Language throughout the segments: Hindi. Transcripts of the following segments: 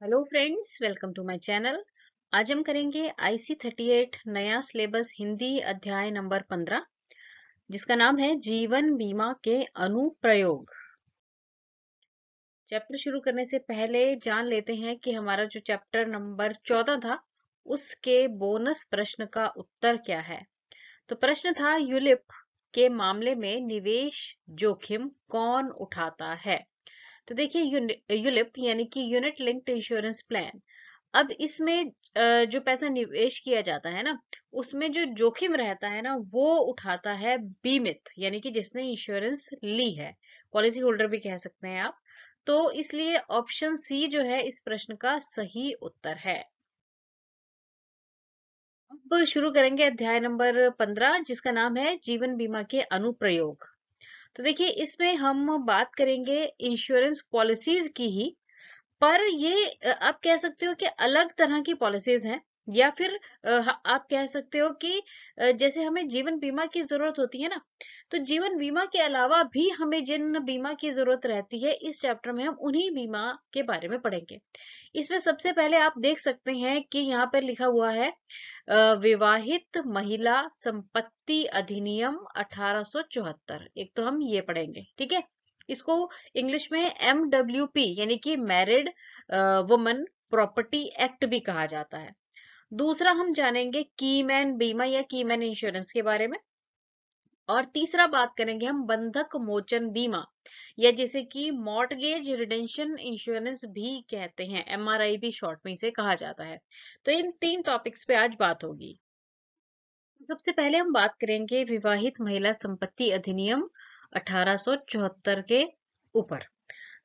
Hello friends, welcome to my channel. आज हम करेंगे आईसी 38 नया सिलेबस हिंदी अध्याय नंबर 15, जिसका नाम है जीवन बीमा के अनुप्रयोग। चैप्टर शुरू करने से पहले जान लेते हैं कि हमारा जो चैप्टर नंबर 14 था उसके बोनस प्रश्न का उत्तर क्या है। तो प्रश्न था, यूलिप के मामले में निवेश जोखिम कौन उठाता है। तो देखिए, यूलिप यानी कि यूनिट लिंक्ड इंश्योरेंस प्लान, अब इसमें जो पैसा निवेश किया जाता है ना, उसमें जो जोखिम रहता है ना, वो उठाता है बीमित, यानी कि जिसने इंश्योरेंस ली है, पॉलिसी होल्डर भी कह सकते हैं आप। तो इसलिए ऑप्शन सी जो है इस प्रश्न का सही उत्तर है। अब शुरू करेंगे अध्याय नंबर 15, जिसका नाम है जीवन बीमा के अनुप्रयोग। तो देखिए, इसमें हम बात करेंगे इंश्योरेंस पॉलिसीज की ही, पर ये आप कह सकते हो कि अलग तरह की पॉलिसीज हैं, या फिर आप कह सकते हो कि जैसे हमें जीवन बीमा की जरूरत होती है ना, तो जीवन बीमा के अलावा भी हमें जिन बीमा की जरूरत रहती है, इस चैप्टर में हम उन्हीं बीमा के बारे में पढ़ेंगे। इसमें सबसे पहले आप देख सकते हैं कि यहाँ पर लिखा हुआ है विवाहित महिला संपत्ति अधिनियम 1874। एक तो हम ये पढ़ेंगे, ठीक है। इसको इंग्लिश में MWP यानी कि मैरिड वुमन प्रॉपर्टी एक्ट भी कहा जाता है। दूसरा हम जानेंगे कीमैन बीमा या कीमैन इंश्योरेंस के बारे में। और तीसरा बात करेंगे हम बंधक मोचन बीमा, या जैसे कि मॉर्टगेज रिडेंशन इंश्योरेंस भी कहते हैं, MRI भी शॉर्ट में इसे कहा जाता है। तो इन तीन टॉपिक्स पे आज बात होगी। सबसे पहले हम बात करेंगे विवाहित महिला संपत्ति अधिनियम 1874 के ऊपर।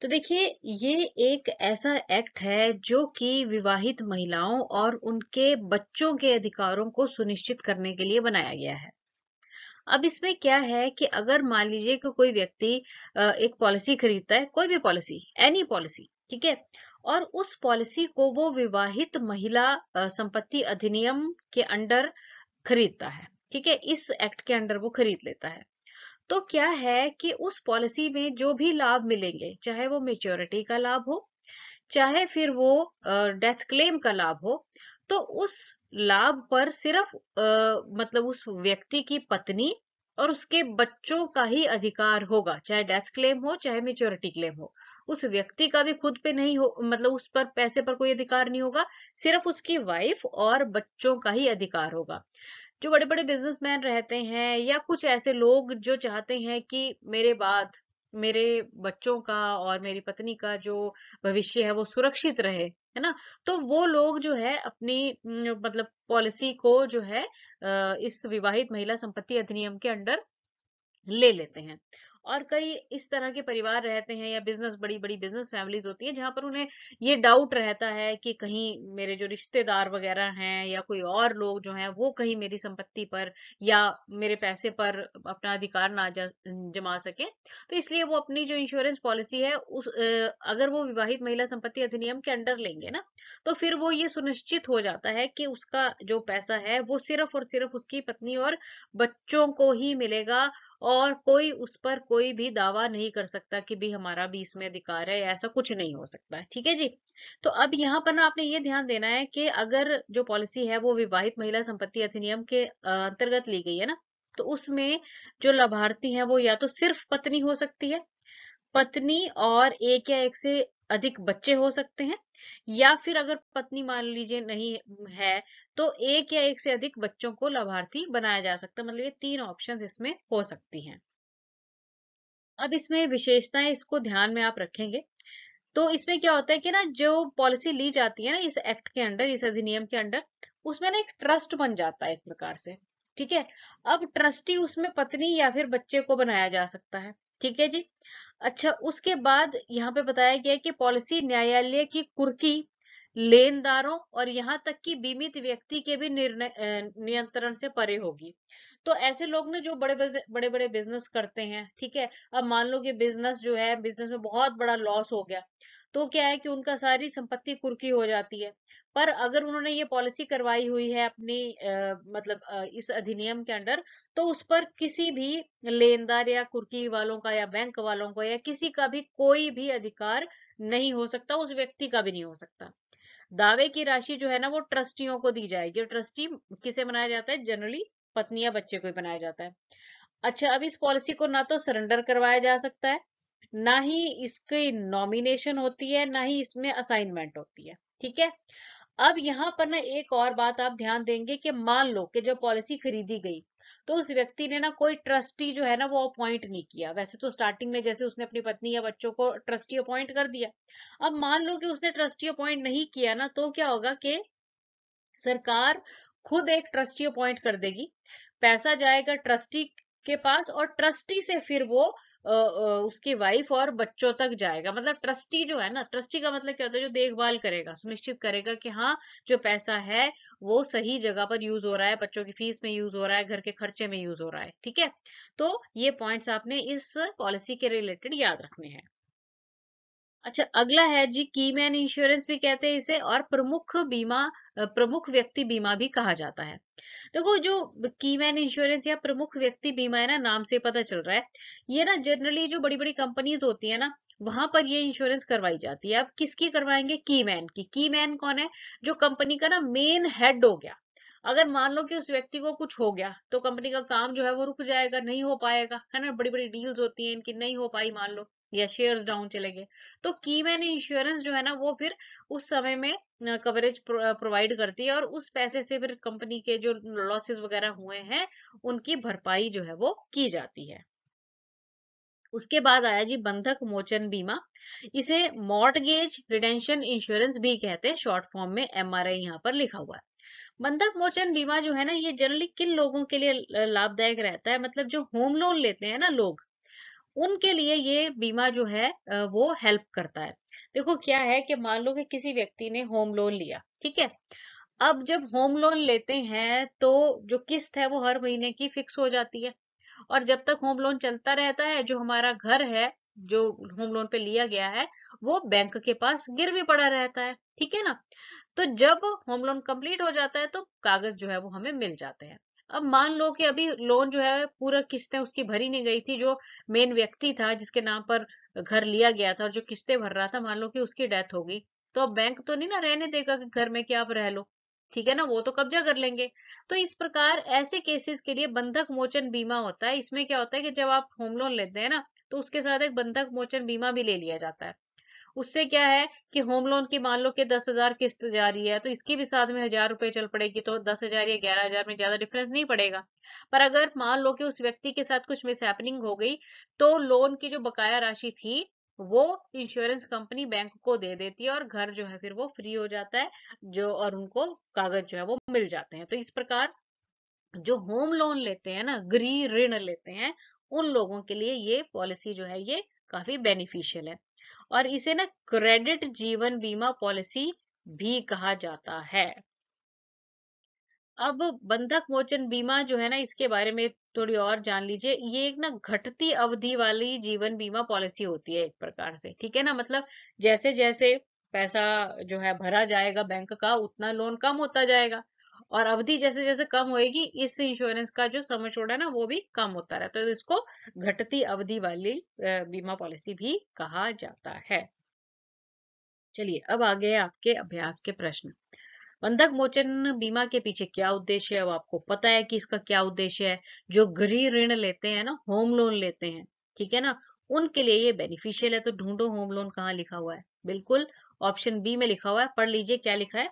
तो देखिए, ये एक ऐसा एक्ट है जो कि विवाहित महिलाओं और उनके बच्चों के अधिकारों को सुनिश्चित करने के लिए बनाया गया है। अब इसमें क्या है कि अगर मान लीजिए कि कोई व्यक्ति एक पॉलिसी खरीदता है, कोई भी पॉलिसी, एनी पॉलिसी, ठीक है, और उस पॉलिसी को वो विवाहित महिला संपत्ति अधिनियम के अंडर खरीदता है, ठीक है, इस एक्ट के अंडर वो खरीद लेता है। तो क्या है कि उस पॉलिसी में जो भी लाभ मिलेंगे, चाहे वो मेच्योरिटी का लाभ हो, चाहे फिर वो डेथ क्लेम का लाभ हो, तो उस लाभ पर सिर्फ मतलब उस व्यक्ति की पत्नी और उसके बच्चों का ही अधिकार होगा, चाहे डेथ क्लेम हो चाहे मेच्योरिटी क्लेम हो। उस व्यक्ति का भी खुद पे नहीं हो, मतलब उस पर पैसे पर कोई अधिकार नहीं होगा, सिर्फ उसकी वाइफ और बच्चों का ही अधिकार होगा। जो बड़े बड़े बिजनेसमैन रहते हैं या कुछ ऐसे लोग जो चाहते हैं कि मेरे बाद मेरे बच्चों का और मेरी पत्नी का जो भविष्य है वो सुरक्षित रहे, है ना, तो वो लोग जो है अपनी मतलब पॉलिसी को जो है इस विवाहित महिला संपत्ति अधिनियम के अंडर ले लेते हैं। और कई इस तरह के परिवार रहते हैं या बिजनेस, बड़ी बड़ी बिजनेस फैमिलीज होती है, जहां पर उन्हें ये डाउट रहता है कि कहीं मेरे जो रिश्तेदार वगैरह हैं या कोई और लोग जो हैं वो कहीं मेरी संपत्ति पर या मेरे पैसे पर अपना अधिकार ना जमा सके। तो इसलिए वो अपनी जो इंश्योरेंस पॉलिसी है उस अगर वो विवाहित महिला संपत्ति अधिनियम के अंडर लेंगे ना, तो फिर वो ये सुनिश्चित हो जाता है कि उसका जो पैसा है वो सिर्फ और सिर्फ उसकी पत्नी और बच्चों को ही मिलेगा, और कोई उस पर कोई भी दावा नहीं कर सकता कि भी हमारा भी इसमें अधिकार है, ऐसा कुछ नहीं हो सकता है, ठीक है जी। तो अब यहाँ पर ना आपने ये ध्यान देना है कि अगर जो पॉलिसी है वो विवाहित महिला संपत्ति अधिनियम के अंतर्गत ली गई है ना, तो उसमें जो लाभार्थी है वो या तो सिर्फ पत्नी हो सकती है, पत्नी और एक या एक से अधिक बच्चे हो सकते हैं, या फिर अगर पत्नी मान लीजिए नहीं है, तो एक या एक से अधिक बच्चों को लाभार्थी बनाया जा सकता है। मतलब ये तीन ऑप्शंस इसमें हो सकती हैं। अब इसमें विशेषताएं, इसको ध्यान में आप रखेंगे। तो इसमें क्या होता है कि ना, जो पॉलिसी ली जाती है ना इस एक्ट के अंडर, इस अधिनियम के अंडर, उसमें ना एक ट्रस्ट बन जाता है एक प्रकार से, ठीक है। अब ट्रस्टी उसमें पत्नी या फिर बच्चे को बनाया जा सकता है, ठीक है जी। अच्छा, उसके बाद यहाँ पे बताया गया है कि पॉलिसी न्यायालय की कुर्की, लेनदारों और यहाँ तक कि बीमित व्यक्ति के भी निर्णय नियंत्रण से परे होगी। तो ऐसे लोग ना जो बड़े बड़े बिजनेस करते हैं, ठीक है, अब मान लो कि बिजनेस जो है, बिजनेस में बहुत बड़ा लॉस हो गया, तो क्या है कि उनका सारी संपत्ति कुर्की हो जाती है। पर अगर उन्होंने ये पॉलिसी करवाई हुई है अपनी मतलब इस अधिनियम के अंडर, तो उस पर किसी भी लेनदार या कुर्की वालों का या बैंक वालों को या किसी का भी कोई भी अधिकार नहीं हो सकता, उस व्यक्ति का भी नहीं हो सकता। दावे की राशि जो है ना वो ट्रस्टियों को दी जाएगी। और ट्रस्टी किसे बनाया जाता है? जनरली पत्नी या बच्चे को ही बनाया जाता है। अच्छा, अब इस पॉलिसी को ना तो सरेंडर करवाया जा सकता है, ना ही इसकी नॉमिनेशन होती है, ना ही इसमें असाइनमेंट होती है। ठीक है। अब यहाँ पर ना एक और बात आप ध्यान देंगे कि मान लो कि जब पॉलिसी खरीदी गई, तो उस व्यक्ति ने ना कोई ट्रस्टी जो है ना वो अपॉइंट नहीं किया। वैसे तो स्टार्टिंग में जैसे उसने अपनी पत्नी या बच्चों को ट्रस्टी अपॉइंट कर दिया। अब मान लो कि उसने ट्रस्टी अपॉइंट नहीं किया ना, तो क्या होगा कि सरकार खुद एक ट्रस्टी अपॉइंट कर देगी, पैसा जाएगा ट्रस्टी के पास और ट्रस्टी से फिर वो उसकी वाइफ और बच्चों तक जाएगा। मतलब ट्रस्टी जो है ना, ट्रस्टी का मतलब क्या होता है? जो देखभाल करेगा, सुनिश्चित करेगा कि हाँ, जो पैसा है वो सही जगह पर यूज हो रहा है, बच्चों की फीस में यूज हो रहा है, घर के खर्चे में यूज हो रहा है। ठीक है। तो ये पॉइंट्स आपने इस पॉलिसी के रिलेटेड याद रखने हैं। अच्छा, अगला है जी कीमैन इंश्योरेंस भी कहते हैं इसे, और प्रमुख बीमा प्रमुख व्यक्ति बीमा भी कहा जाता है। देखो, जो कीमैन इंश्योरेंस या प्रमुख व्यक्ति बीमा है ना, नाम से पता चल रहा है, ये ना जनरली जो बड़ी बड़ी कंपनीज होती है ना, वहां पर ये इंश्योरेंस करवाई जाती है। अब किसकी करवाएंगे? कीमैन की। कीमैन कौन है? जो कंपनी का ना मेन हेड हो गया। अगर मान लो कि उस व्यक्ति को कुछ हो गया, तो कंपनी का काम जो है वो रुक जाएगा, नहीं हो पाएगा, है ना। बड़ी बड़ी डील्स होती हैं इनकी, नहीं हो पाई मान लो, या शेयर्स डाउन चले गए, तो कीमैन इंश्योरेंस जो है ना वो फिर उस समय में कवरेज प्रोवाइड करती है, और उस पैसे से फिर कंपनी के जो लॉसेस वगैरह हुए हैं उनकी भरपाई जो है वो की जाती है। उसके बाद आया जी बंधक मोचन बीमा। इसे मॉर्टगेज रिडेंशन इंश्योरेंस भी कहते हैं, शॉर्ट फॉर्म में एमआरआई यहाँ पर लिखा हुआ है। बंधक मोचन बीमा जो है ना, ये जनरली किन लोगों के लिए लाभदायक रहता है? मतलब जो होम लोन लेते हैं ना लोग, उनके लिए ये बीमा जो है वो हेल्प करता है। देखो क्या है कि मान लो कि किसी व्यक्ति ने होम लोन लिया, ठीक है। अब जब होम लोन लेते हैं तो जो किस्त है वो हर महीने की फिक्स हो जाती है, और जब तक होम लोन चलता रहता है, जो हमारा घर है जो होम लोन पे लिया गया है, वो बैंक के पास गिरवी पड़ा रहता है। ठीक है ना। तो जब होम लोन कंप्लीट हो जाता है तो कागज जो है वो हमें मिल जाते हैं। अब मान लो कि अभी लोन जो है पूरा किस्तें उसकी भरी नहीं गई थी, जो मेन व्यक्ति था जिसके नाम पर घर लिया गया था और जो किस्तें भर रहा था, मान लो कि उसकी डेथ हो गई, तो अब बैंक तो नहीं ना रहने देगा कि घर में क्या आप रह लो। ठीक है ना, वो तो कब्जा कर लेंगे। तो इस प्रकार ऐसे केसेस के लिए बंधक मोचन बीमा होता है। इसमें क्या होता है कि जब आप होम लोन लेते हैं ना, तो उसके साथ एक बंधक मोचन बीमा भी ले लिया जाता है। उससे क्या है कि होम लोन की मान लो कि 10,000 किस्त जा रही है, तो इसकी भी साथ में 1,000 रुपए चल पड़ेगी, तो 10,000 या 11,000 में ज्यादा डिफरेंस नहीं पड़ेगा। पर अगर मान लो कि उस व्यक्ति के साथ कुछ मिसहैपनिंग हो गई, तो लोन की जो बकाया राशि थी वो इंश्योरेंस कंपनी बैंक को दे देती है, और घर जो है फिर वो फ्री हो जाता है, जो और उनको कागज जो है वो मिल जाते हैं। तो इस प्रकार जो होम लोन लेते हैं ना, गृह ऋण लेते हैं, उन लोगों के लिए ये पॉलिसी जो है ये काफी बेनिफिशियल है। और इसे ना क्रेडिट जीवन बीमा पॉलिसी भी कहा जाता है। अब बंधक मोचन बीमा जो है ना, इसके बारे में थोड़ी और जान लीजिए। ये एक ना घटती अवधि वाली जीवन बीमा पॉलिसी होती है एक प्रकार से। ठीक है ना। मतलब जैसे जैसे पैसा जो है भरा जाएगा बैंक का, उतना लोन कम होता जाएगा, और अवधि जैसे जैसे कम होएगी, इस इंश्योरेंस का जो सम एश्योर्ड है ना वो भी कम होता रहता है। तो इसको घटती अवधि वाली बीमा पॉलिसी भी कहा जाता है। चलिए, अब आ गए आपके अभ्यास के प्रश्न। बंधक मोचन बीमा के पीछे क्या उद्देश्य है, वो आपको पता है कि इसका क्या उद्देश्य है। जो गृह ऋण लेते हैं ना, होम लोन लेते हैं, ठीक है ना, उनके लिए ये बेनिफिशियल है। तो ढूंढो होम लोन कहाँ लिखा हुआ है। बिल्कुल ऑप्शन बी में लिखा हुआ है, पढ़ लीजिए क्या लिखा है।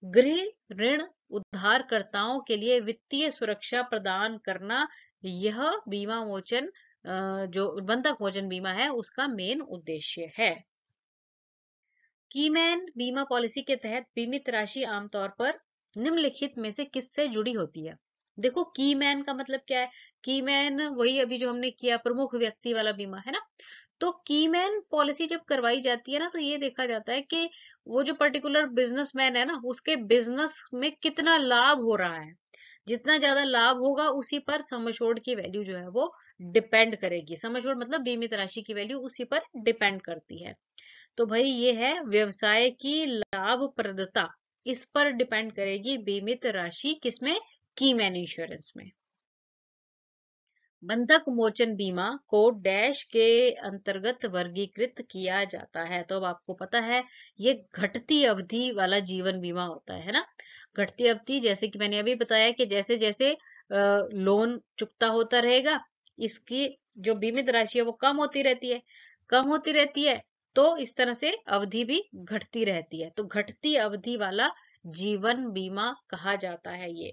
गृह ऋण उधारकर्ताओं के लिए वित्तीय सुरक्षा प्रदान करना, यह बीमा मोचन जो बंधक मोचन बीमा है उसका मेन उद्देश्य है। कीमैन बीमा पॉलिसी के तहत बीमित राशि आमतौर पर निम्नलिखित में से किससे जुड़ी होती है? देखो, कीमैन का मतलब क्या है? कीमैन वही अभी जो हमने किया, प्रमुख व्यक्ति वाला बीमा, है ना। तो कीमैन पॉलिसी जब करवाई जाती है ना, तो ये देखा जाता है कि वो जो पर्टिकुलर बिजनेसमैन है ना, उसके बिजनेस में कितना लाभ हो रहा है। जितना ज्यादा लाभ होगा उसी पर सम एश्योर्ड की वैल्यू जो है वो डिपेंड करेगी। सम एश्योर्ड मतलब बीमित राशि की वैल्यू उसी पर डिपेंड करती है। तो भाई ये है व्यवसाय की लाभप्रदता, इस पर डिपेंड करेगी बीमित राशि किसमें, कीमैन इंश्योरेंस में। बंधक मोचन बीमा को डैश के अंतर्गत वर्गीकृत किया जाता है। तो अब आपको पता है ये घटती अवधि वाला जीवन बीमा होता है ना। घटती अवधि जैसे कि मैंने अभी बताया कि जैसे जैसे लोन चुकता होता रहेगा, इसकी जो बीमित राशि है वो कम होती रहती है, कम होती रहती है, तो इस तरह से अवधि भी घटती रहती है। तो घटती अवधि वाला जीवन बीमा कहा जाता है ये।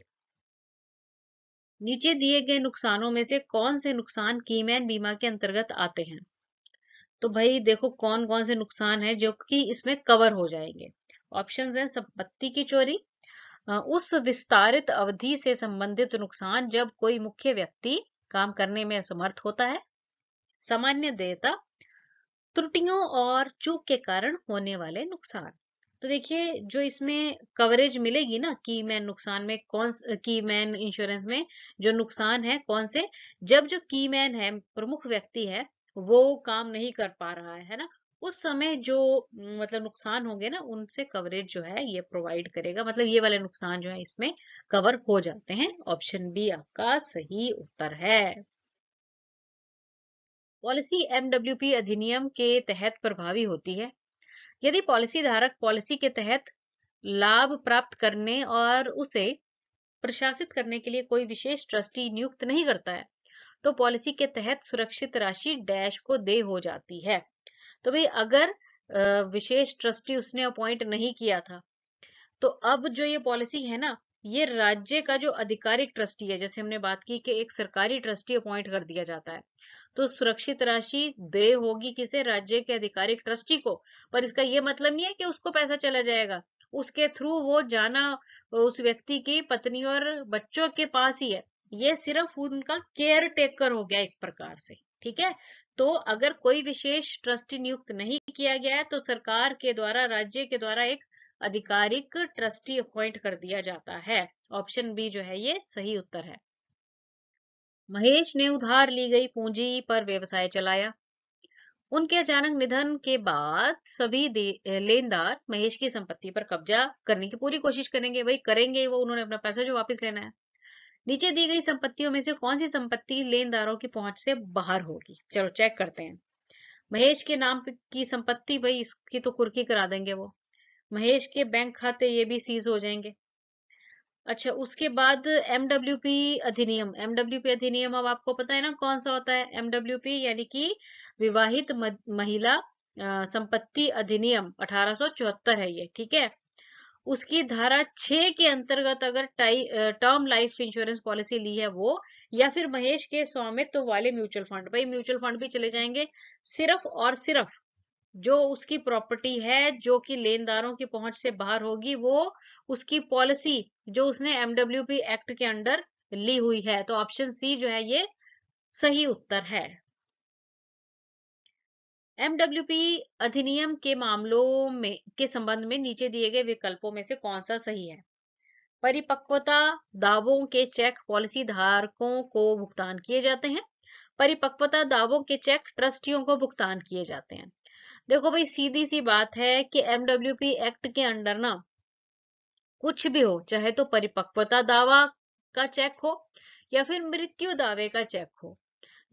नीचे दिए गए नुकसानों में से कौन से नुकसान कीमैन बीमा के अंतर्गत आते हैं? तो भाई देखो कौन कौन से नुकसान है जो कि इसमें कवर हो जाएंगे। ऑप्शंस हैं संपत्ति की चोरी, उस विस्तारित अवधि से संबंधित नुकसान जब कोई मुख्य व्यक्ति काम करने में असमर्थ होता है, सामान्य देयता, त्रुटियों और चूक के कारण होने वाले नुकसान। तो देखिए जो इसमें कवरेज मिलेगी ना की मैन नुकसान में, की मैन इंश्योरेंस में जो नुकसान है कौन से, जब जो की मैन है प्रमुख व्यक्ति है वो काम नहीं कर पा रहा है ना, उस समय जो मतलब नुकसान होंगे ना उनसे कवरेज जो है ये प्रोवाइड करेगा, मतलब ये वाले नुकसान जो है इसमें कवर हो जाते हैं। ऑप्शन बी आपका सही उत्तर है। पॉलिसी एमडब्ल्यूपी अधिनियम के तहत प्रभावी होती है यदि पॉलिसी धारक पॉलिसी के तहत लाभ प्राप्त करने और उसे प्रशासित करने के लिए कोई विशेष ट्रस्टी नियुक्त नहीं करता है, तो पॉलिसी के तहत सुरक्षित राशि डैश को दे हो जाती है। तो भाई अगर विशेष ट्रस्टी उसने अपॉइंट नहीं किया था, तो अब जो ये पॉलिसी है ना, ये राज्य का जो आधिकारिक ट्रस्टी है, जैसे हमने बात की कि एक सरकारी ट्रस्टी अपॉइंट कर दिया जाता है, तो सुरक्षित राशि दे होगी किसे, राज्य के आधिकारिक ट्रस्टी को। पर इसका ये मतलब नहीं है कि उसको पैसा चला जाएगा, उसके थ्रू वो जाना उस व्यक्ति की पत्नी और बच्चों के पास ही है, ये सिर्फ उनका केयर टेकर हो गया एक प्रकार से। ठीक है, तो अगर कोई विशेष ट्रस्टी नियुक्त नहीं किया गया है तो सरकार के द्वारा, राज्य के द्वारा एक आधिकारिक ट्रस्टी अपॉइंट कर दिया जाता है। ऑप्शन बी जो है ये सही उत्तर है। महेश ने उधार ली गई पूंजी पर व्यवसाय चलाया। उनके अचानक निधन के बाद सभी लेनदार महेश की संपत्ति पर कब्जा करने की पूरी कोशिश करेंगे, वही करेंगे वो, उन्होंने अपना पैसा जो वापस लेना है। नीचे दी गई संपत्तियों में से कौन सी संपत्ति लेनदारों की पहुंच से बाहर होगी? चलो चेक करते हैं। महेश के नाम की संपत्ति, भाई इसकी तो कुर्की करा देंगे वो। महेश के बैंक खाते ये भी सीज हो जाएंगे। अच्छा उसके बाद एमडब्ल्यूपी अधिनियम, एमडब्ल्यूपी अधिनियम अब आपको पता है ना कौन सा होता है एमडब्ल्यूपी, यानी कि विवाहित महिला संपत्ति अधिनियम 1874 है ये। ठीक है, उसकी धारा 6 के अंतर्गत अगर टर्म लाइफ इंश्योरेंस पॉलिसी ली है वो, या फिर महेश के स्वामित्व वाले म्यूचुअल फंड, भाई म्यूचुअल फंड भी चले जाएंगे, सिर्फ और सिर्फ जो उसकी प्रॉपर्टी है जो कि लेनदारों की पहुंच से बाहर होगी, वो उसकी पॉलिसी जो उसने एमडब्ल्यूपी एक्ट के अंडर ली हुई है। तो ऑप्शन सी जो है ये सही उत्तर है। एमडब्ल्यूपी अधिनियम के मामलों में के संबंध में नीचे दिए गए विकल्पों में से कौन सा सही है? परिपक्वता दावों के चेक पॉलिसी धारकों को भुगतान किए जाते हैं। परिपक्वता दावों के चेक ट्रस्टियों को भुगतान किए जाते हैं। देखो भाई सीधी सी बात है कि एमडब्ल्यूपी एक्ट के अंडर ना कुछ भी हो, चाहे तो परिपक्वता दावा का चेक हो या फिर मृत्यु दावे का चेक हो,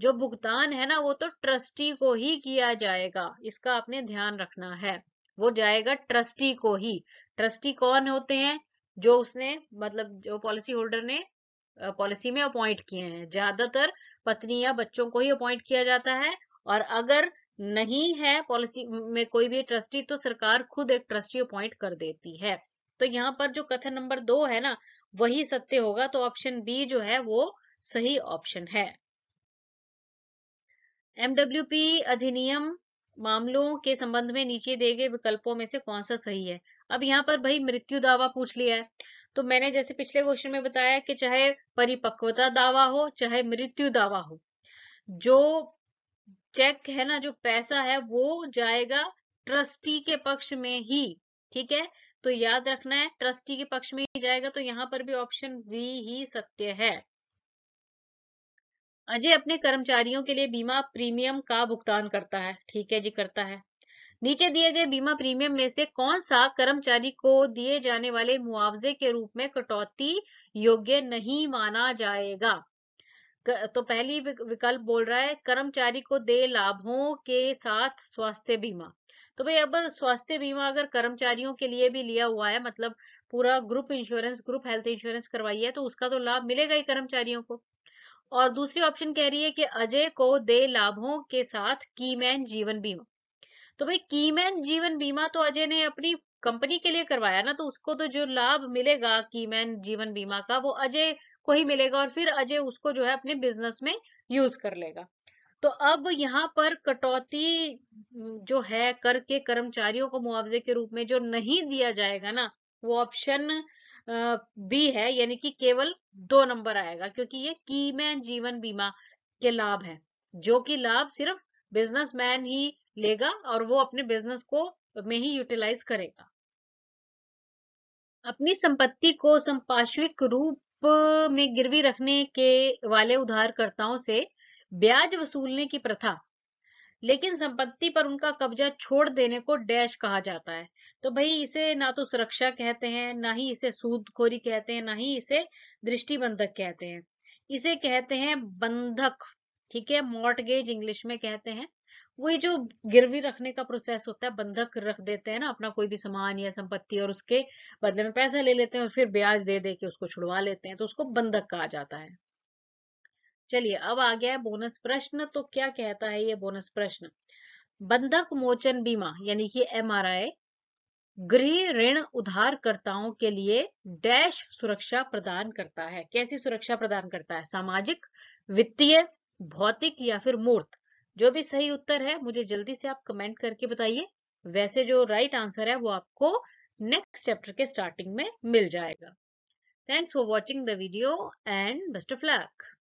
जो भुगतान है ना वो तो ट्रस्टी को ही किया जाएगा, इसका आपने ध्यान रखना है। वो जाएगा ट्रस्टी को ही। ट्रस्टी कौन होते हैं? जो उसने मतलब जो पॉलिसी होल्डर ने पॉलिसी में अपॉइंट किए हैं, ज्यादातर पत्नी या बच्चों को ही अपॉइंट किया जाता है। और अगर नहीं है पॉलिसी में कोई भी ट्रस्टी तो सरकार खुद एक ट्रस्टी अपॉइंट कर देती है। तो यहाँ पर जो कथन नंबर 2 है ना वही सत्य होगा, तो ऑप्शन बी जो है वो सही ऑप्शन है। एमडब्ल्यूपी अधिनियम मामलों के संबंध में नीचे दिए गए विकल्पों में से कौन सा सही है? अब यहाँ पर भाई मृत्यु दावा पूछ लिया है, तो मैंने जैसे पिछले क्वेश्चन में बताया कि चाहे परिपक्वता दावा हो चाहे मृत्यु दावा हो, जो चेक है ना, जो पैसा है वो जाएगा ट्रस्टी के पक्ष में ही। ठीक है, तो याद रखना है ट्रस्टी के पक्ष में ही जाएगा, तो यहाँ पर भी ऑप्शन बी ही सत्य है। अजय अपने कर्मचारियों के लिए बीमा प्रीमियम का भुगतान करता है। ठीक है जी, करता है। नीचे दिए गए बीमा प्रीमियम में से कौन सा कर्मचारी को दिए जाने वाले मुआवजे के रूप में कटौती योग्य नहीं माना जाएगा? तो पहली विकल्प बोल रहा है कर्मचारी को दे लाभों के साथ स्वास्थ्य बीमा। तो भाई अगर स्वास्थ्य बीमा अगर कर्मचारियों के लिए भी लिया हुआ है, मतलब पूरा group insurance, group health insurance करवाई है, तो उसका तो लाभ मिलेगा ही कर्मचारियों को। और दूसरी ऑप्शन कह रही है कि अजय को दे लाभों के साथ कीमैन जीवन बीमा। तो भाई कीमैन जीवन बीमा तो अजय ने अपनी कंपनी के लिए करवाया ना, तो उसको तो जो लाभ मिलेगा कीमैन जीवन बीमा का वो अजय को ही मिलेगा, और फिर अजय उसको जो है अपने बिजनेस में यूज कर लेगा। तो अब यहाँ पर कटौती जो है करके कर्मचारियों को मुआवजे के रूप में जो नहीं दिया जाएगा ना, वो ऑप्शन बी है, यानी कि केवल 2 नंबर आएगा, क्योंकि ये कीमैन जीवन बीमा के लाभ है, जो कि लाभ सिर्फ बिजनेसमैन ही लेगा और वो अपने बिजनेस को में ही यूटिलाइज करेगा। अपनी संपत्ति को संपार्श्विक रूप में गिरवी रखने के वाले उधारकर्ताओं से ब्याज वसूलने की प्रथा, लेकिन संपत्ति पर उनका कब्जा छोड़ देने को डैश कहा जाता है। तो भाई इसे ना तो सुरक्षा कहते हैं, ना ही इसे सूदखोरी कहते हैं, ना ही इसे दृष्टिबंधक कहते हैं। इसे कहते हैं बंधक। ठीक है, मॉर्टगेज इंग्लिश में कहते हैं। वही जो गिरवी रखने का प्रोसेस होता है, बंधक रख देते हैं ना अपना कोई भी सामान या संपत्ति, और उसके बदले में पैसा ले लेते हैं और फिर ब्याज दे दे के उसको छुड़वा लेते हैं, तो उसको बंधक कहा जाता है। चलिए अब आ गया है बोनस प्रश्न। तो क्या कहता है ये बोनस प्रश्न? बंधक मोचन बीमा यानी कि एमआरआई गृह ऋण उधारकर्ताओं के लिए डैश सुरक्षा प्रदान करता है। कैसी सुरक्षा प्रदान करता है? सामाजिक, वित्तीय, भौतिक या फिर मूर्त? जो भी सही उत्तर है मुझे जल्दी से आप कमेंट करके बताइए। वैसे जो राइट आंसर है वो आपको नेक्स्ट चैप्टर के स्टार्टिंग में मिल जाएगा। Thanks for watching the video and best of luck.